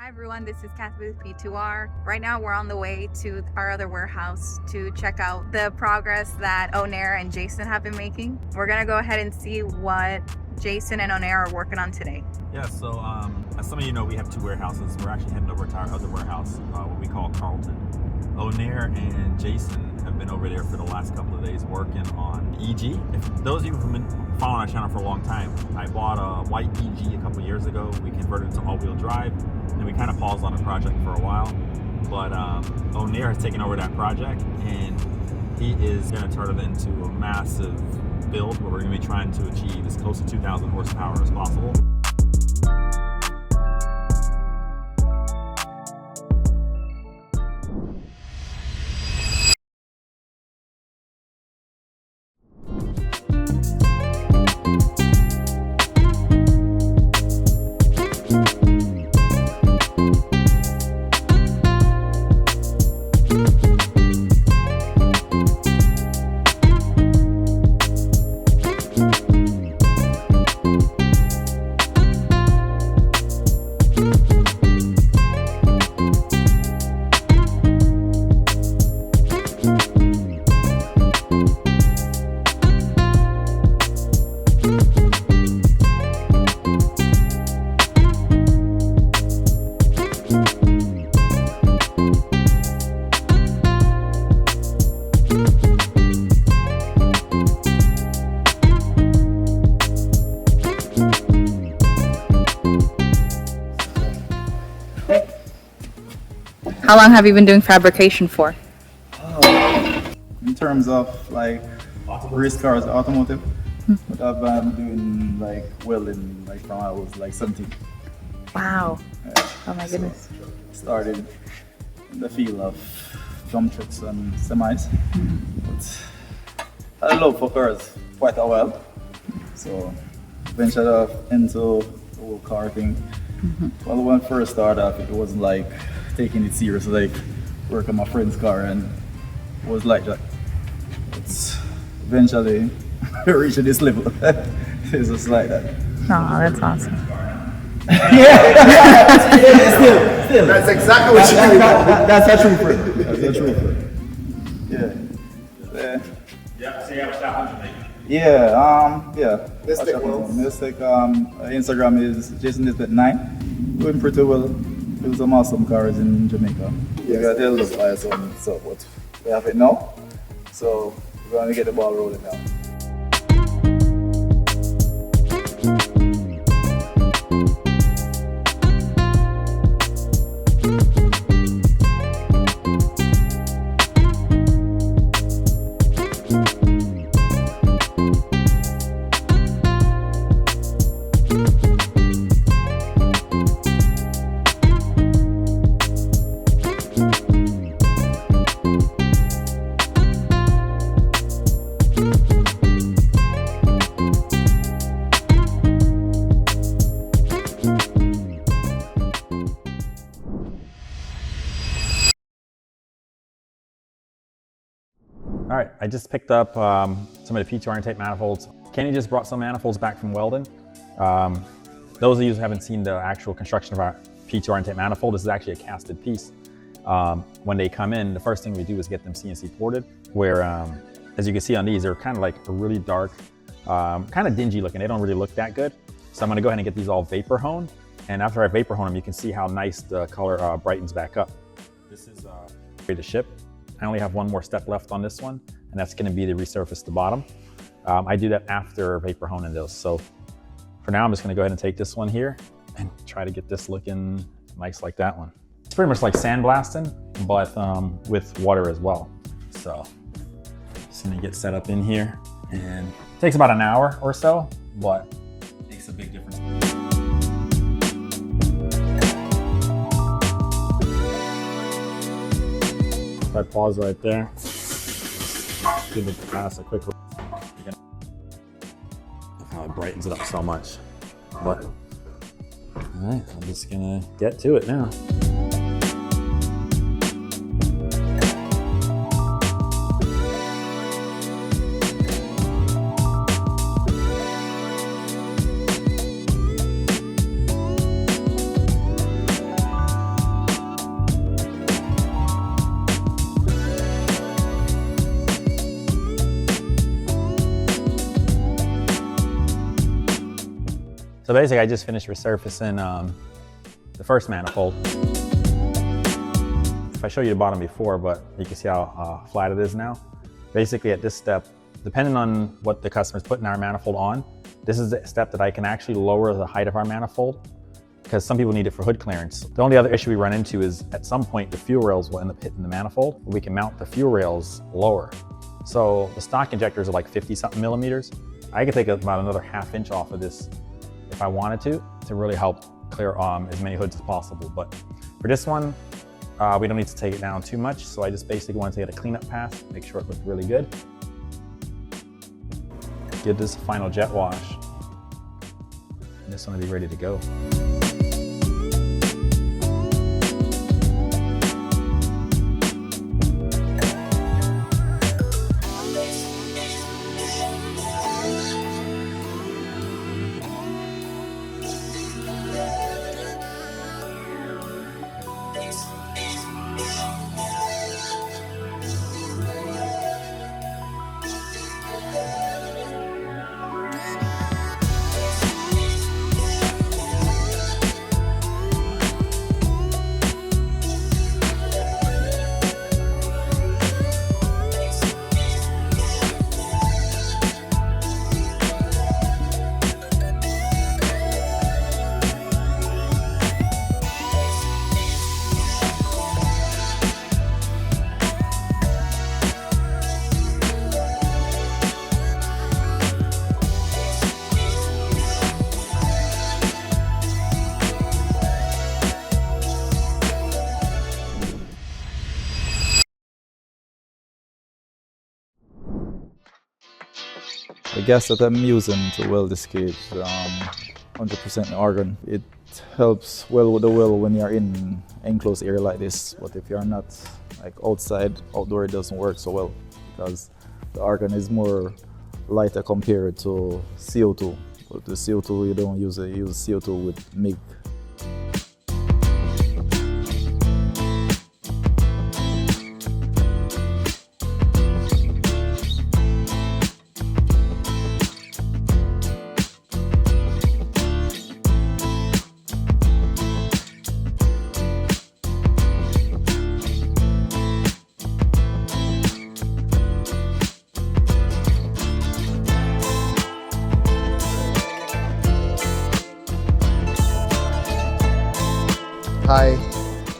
Hi everyone, this is Kathy with P2R. Right now we're on the way to our other warehouse to check out the progress that Onair and Jason have been making. We're gonna go ahead and see what Jason and Onair are working on today. Yeah, so as some of you know, we have two warehouses. We're actually heading over to our other warehouse, what we call Carlton. Onair and Jason have been over there for the last couple of days working on EG. If those of you who've been following our channel for a long time, I bought a white EG a couple of years ago. We converted it to all-wheel drive, and we kind of paused on the project for a while. But Onair has taken over that project, and he is going to turn it into a massive build where we're going to be trying to achieve as close to 2,000 horsepower as possible. How long have you been doing fabrication for? In terms of like race cars, automotive, but I've been doing like welding like from I was like 17. Wow. Yeah. Oh my goodness. So, started in the field of dump trucks and semis. But I had a love for cars quite a while. So ventured off into the whole car thing. Well, when I first started off, it wasn't like taking it serious, like work on my friend's car, and it was like that. It's eventually reaching this level. It's just like that. Oh, that's awesome. Still. That's exactly what you do. That's a true friend. That's a true friend. Yeah. Yeah, so you have a challenge. Yeah. Mystic World. Mystic. Instagram is JSeries9. Doing pretty well. There's some awesome cars in Jamaica. You gotta tell the players on so what we have it now. So we're gonna get the ball rolling now. All right, I just picked up some of the P2R tape manifolds. Kenny just brought some manifolds back from Weldon. Those of you who haven't seen the actual construction of our P2R tape manifold, this is actually a casted piece. When they come in, the first thing we do is get them CNC ported, where, as you can see on these, they're kind of like a really dark, kind of dingy looking. They don't really look that good. So I'm gonna go ahead and get these all vapor honed. And after I vapor hone them, you can see how nice the color brightens back up. This is ready to ship. I only have one more step left on this one, and that's gonna be to resurface the bottom. I do that after vapor honing those. So for now, I'm just gonna go ahead and take this one here and try to get this looking nice like that one. It's pretty much like sandblasting, but with water as well. So just gonna get set up in here, and it takes about an hour or so, but it makes a big difference. If I pause right there, give the glass a quick look. How it brightens it up so much. But, all right, I'm just gonna get to it now. So basically I just finished resurfacing the first manifold. If I show you the bottom before, but you can see how flat it is now. Basically at this step, depending on what the customer's putting our manifold on, this is the step that I can actually lower the height of our manifold, because some people need it for hood clearance. The only other issue we run into is at some point the fuel rails will end up hitting the manifold. We can mount the fuel rails lower. So the stock injectors are like 50 something millimeters. I could take about another ½ inch off of this if I wanted to really help clear as many hoods as possible. But for this one, we don't need to take it down too much. So I just basically want to take a cleanup pass, make sure it looks really good. Give this a final jet wash. And this one will be ready to go. The gas that I'm using to weld this cage, 100% argon. It helps well with the weld when you're in enclosed area like this, but if you're not, like outdoor, it doesn't work so well because the argon is more lighter compared to CO2. But the CO2 you don't use it, you use CO2 with MIG. Hi.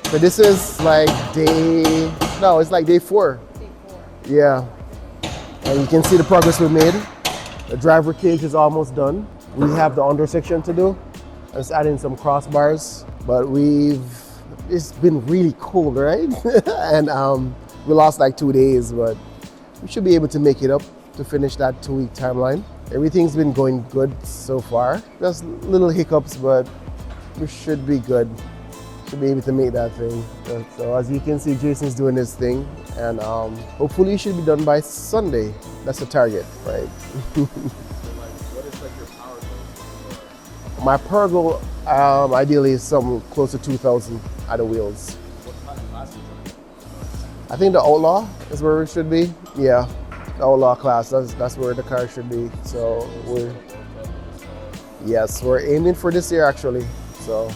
So this is like it's like day 4. Yeah. And you can see the progress we made. The driver cage is almost done. We have the under section to do. I'm just adding some crossbars, but it's been really cold, right? And we lost like 2 days, but we should be able to make it up to finish that 2-week timeline. Everything's been going good so far. Just little hiccups, but we should be good. Should be able to make that thing. So as you can see, Jason's doing his thing, and hopefully it should be done by Sunday. That's the target, right? What is like your power goal? My per goal ideally is some close to 2,000 at the wheels. What kind of class are you trying? I think the Outlaw is where it should be. Yeah, the Outlaw class. That's where the car should be. So we're aiming for this year actually. So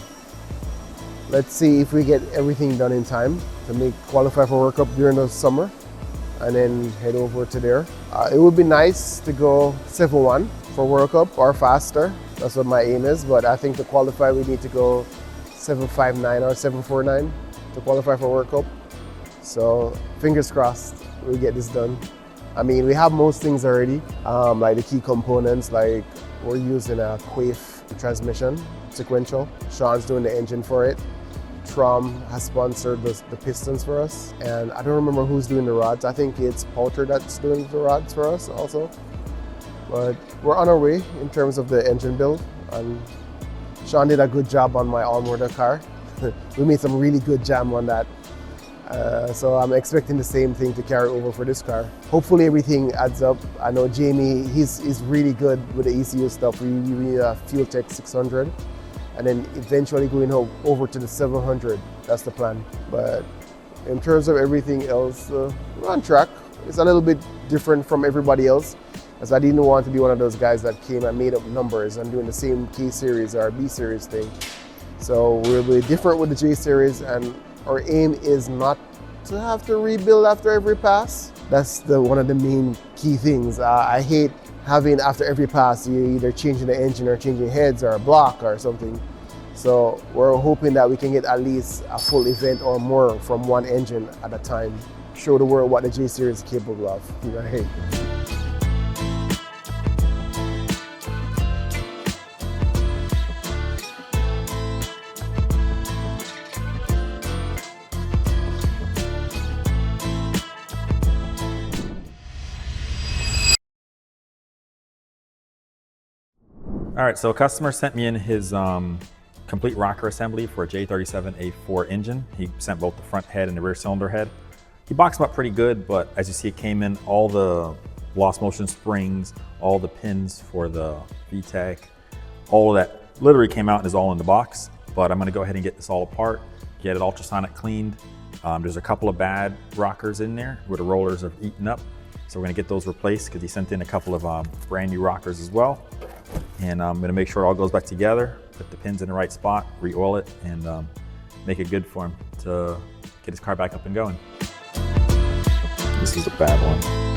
let's see if we get everything done in time to qualify for World Cup during the summer, and then head over to there. It would be nice to go 7.1 for World Cup or faster. That's what my aim is. But I think to qualify, we need to go 7.59 or 7.49 to qualify for World Cup. So fingers crossed we get this done. I mean, we have most things already, like the key components, like we're using a Quaife transmission, sequential. Sean's doing the engine for it. Trom has sponsored the pistons for us. And I don't remember who's doing the rods. I think it's Poulter that's doing the rods for us also. But we're on our way in terms of the engine build. And Sean did a good job on my all-motor car. We made some really good jam on that. So I'm expecting the same thing to carry over for this car. Hopefully everything adds up. I know Jamie, he's really good with the ECU stuff. We need a Fuel Tech 600 and then eventually going over to the 700. That's the plan. But in terms of everything else, we're on track. It's a little bit different from everybody else As I didn't want to be one of those guys that came and made up numbers and doing the same K-Series or B-Series thing. So we'll be different with the J-Series, and our aim is not to have to rebuild after every pass. That's one of the main key things. I hate having after every pass, you're either changing the engine or changing heads or a block or something. So we're hoping that we can get at least a full event or more from one engine at a time. Show the world what the J-Series is capable of. Right? All right, so a customer sent me in his complete rocker assembly for a J37A4 engine. He sent both the front head and the rear cylinder head. He boxed them up pretty good, but as you see, it came in all the lost motion springs, all the pins for the VTEC, all of that literally came out and is all in the box. But I'm gonna go ahead and get this all apart, get it ultrasonic cleaned. There's a couple of bad rockers in there where the rollers have eaten up. So we're gonna get those replaced because he sent in a couple of brand new rockers as well. And I'm gonna make sure it all goes back together, put the pins in the right spot, re-oil it, and make it good for him to get his car back up and going. This is a bad one.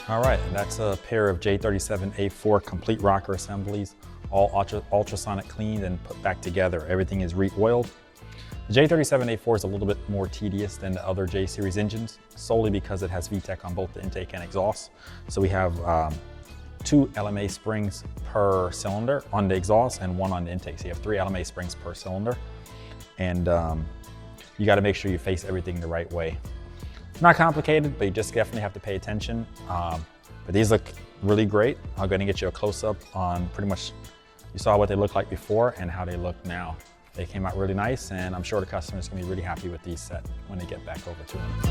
All right, and that's a pair of J37A4 complete rocker assemblies, all ultrasonic cleaned and put back together. Everything is re-oiled. The J37A4 is a little bit more tedious than the other J-Series engines, solely because it has VTEC on both the intake and exhaust. So we have 2 LMA springs per cylinder on the exhaust and 1 on the intake. So you have 3 LMA springs per cylinder. And you gotta make sure you face everything the right way. Not complicated, but you just definitely have to pay attention. But these look really great. I'll go ahead and get you a close-up on pretty much, you saw what they look like before and how they look now. They came out really nice, and I'm sure the customer's gonna be really happy with these set when they get back over to them.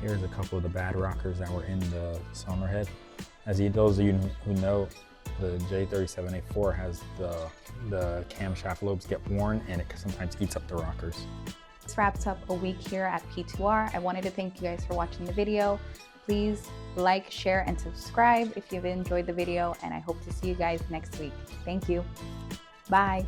Here's a couple of the bad rockers that were in the cylinder head. Those of you who know, the J37A4 has the camshaft lobes get worn, and it sometimes eats up the rockers. This wraps up a week here at P2R. I wanted to thank you guys for watching the video. Please like, share, and subscribe if you've enjoyed the video, and I hope to see you guys next week. Thank you. Bye.